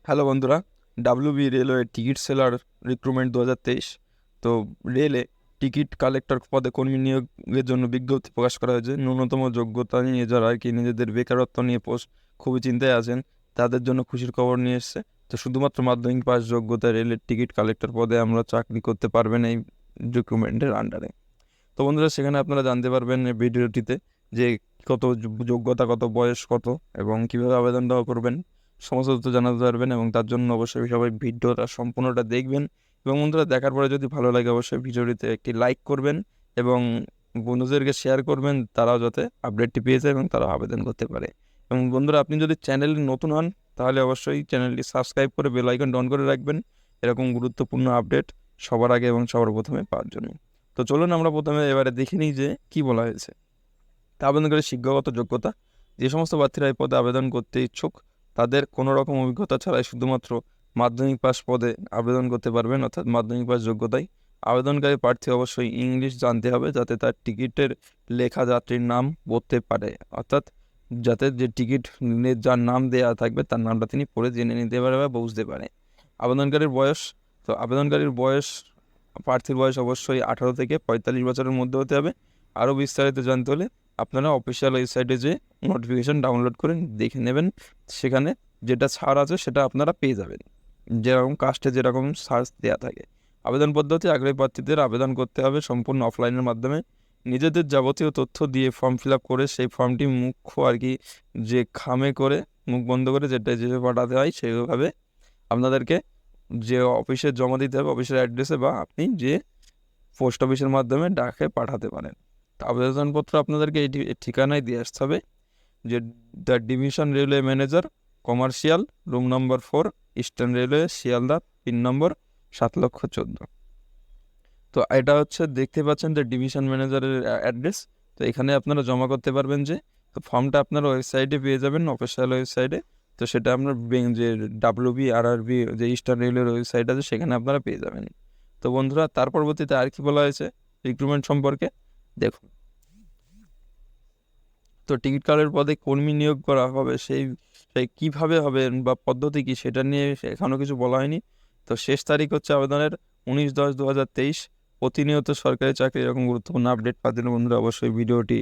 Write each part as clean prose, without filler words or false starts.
Hello বন্ধুরা, WB railway ticket seller recruitment 2023। তো রেলে টিকিট কালেক্টর পদে কর্মী নিয়োগের জন্য বিজ্ঞপ্তি প্রকাশ করা হয়েছে। ন্যূনতম যোগ্যতা নিয়ে যারা আর কি নিজেদের বেকারত্ব নিয়ে খুবই চিন্তায় আছেন, তাদের জন্য খুশির খবর নিয়ে এসেছে। তো শুধুমাত্র মাধ্যমিক পাস যোগ্যতা রেলের টিকিট কালেক্টর পদে আমরা চাকরি করতে পারবেন এই রিক্রুটমেন্টের আন্ডারে। তো বন্ধুরা, সেখানে আপনারা জানতে পারবেন এই ভিডিওটিতে যে কত যোগ্যতা, কত বয়স, কত এবং কিভাবে আবেদন দেওয়া করবেন, সমস্ত তথ্য জানাতে পারবেন। এবং তার জন্য অবশ্যই সবাই ভিডিওটা সম্পূর্ণটা দেখবেন। এবং বন্ধুরা, দেখার পরে যদি ভালো লাগে অবশ্যই ভিডিওটিতে একটি লাইক করবেন এবং বন্ধুদেরকে শেয়ার করবেন, তারাও যাতে আপডেটটি পেয়ে যায় এবং তারাও আবেদন করতে পারে। এবং বন্ধুরা, আপনি যদি চ্যানেলে নতুন হন তাহলে অবশ্যই চ্যানেলটি সাবস্ক্রাইব করে বেল আইকন অন করে রাখবেন এরকম গুরুত্বপূর্ণ আপডেট সবার আগে এবং সবার প্রথমে পাওয়ার জন্য। তো চলুন আমরা প্রথমে এবারে দেখে নিই যে কি বলা হয়েছে। তা আবেদনকারী শিক্ষাগত যোগ্যতা: যে সমস্ত প্রার্থীরা এই পদে আবেদন করতে ইচ্ছুক তাদের কোনো রকম অভিজ্ঞতা ছাড়াই শুধুমাত্র মাধ্যমিক পাস পদে আবেদন করতে পারবেন, অর্থাৎ মাধ্যমিক পাস যোগ্যতায়। আবেদনকারী প্রার্থী অবশ্যই ইংলিশ জানতে হবে যাতে তার টিকিটের লেখা যাত্রীর নাম পড়তে পারে, অর্থাৎ যাতে যে টিকিট যার নাম দেওয়া থাকবে তার নামটা তিনি পড়ে জেনে নিতে পারে বা বুঝতে পারে। আবেদনকারীর বয়স: তো আবেদনকারীর বয়স, প্রার্থীর বয়স অবশ্যই 18 থেকে 45 বছরের মধ্যে হতে হবে। আরও বিস্তারিত জানতে হলে আপনারা অফিসিয়াল ওয়েবসাইটে যে নোটিফিকেশন ডাউনলোড করে দেখে নেবেন, সেখানে যেটা ছাড় আছে সেটা আপনারা পেয়ে যাবেন, যেরকম কাস্টে যেরকম সার্চ দেওয়া থাকে। আবেদন পদ্ধতি: আগ্রহী প্রার্থীদের আবেদন করতে হবে সম্পূর্ণ অফলাইনের মাধ্যমে। নিজেদের যাবতীয় তথ্য দিয়ে ফর্ম ফিল আপ করে সেই ফর্মটি মুখ্য আর কি যে খামে করে মুখ বন্ধ করে যেটা যেভাবে পাঠাতে হয় সেইভাবে আপনাদেরকে যে অফিসে জমা দিতে হবে, অফিসের অ্যাড্রেসে, বা আপনি যে পোস্ট অফিসের মাধ্যমে ডাকে পাঠাতে পারেন। তো আবেদনপত্র আপনাদেরকে এই ঠিকানায় দিয়ে আসতে হবে, যে the division railway manager, commercial, room number 4, Eastern Railway, Sealdah, pin number 7,14,000। তো এটা হচ্ছে দেখতে পাচ্ছেন যে ডিভিশন ম্যানেজারের অ্যাড্রেস। তো এখানে আপনারা জমা করতে পারবেন যে, তো ফর্মটা আপনারা ওয়েবসাইটে পেয়ে যাবেন, অফিসিয়াল ওয়েবসাইটে। তো সেটা আপনার যে WBRRB যে ইস্টার্ন রেলওয়ের ওয়েবসাইট আছে সেখানে আপনারা পেয়ে যাবেন। তো বন্ধুরা, তার পরবর্তীতে আর কি বলা হয়েছে রিক্রুটমেন্ট সম্পর্কে দেখুন। তো টিকিট কালের পদে কর্মী নিয়োগ করা হবে, সেই সেই কীভাবে হবে বা পদ্ধতি কী সেটা নিয়ে এখনও কিছু বলা হয়নি। তো শেষ তারিখ হচ্ছে আবেদনের 19/10/2023। প্রতিনিয়ত সরকারি চাকরি এরকম গুরুত্বপূর্ণ আপডেট পাওয়ার জন্য বন্ধুরা অবশ্যই ভিডিওটি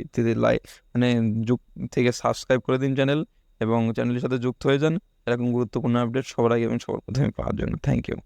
মানে যুগ থেকে সাবস্ক্রাইব করে দিন চ্যানেল, এবং চ্যানেলের সাথে যুক্ত হয়ে যান এরকম গুরুত্বপূর্ণ আপডেট সবার আগে এবং সবার প্রথমে পাওয়ার জন্য। Thank you.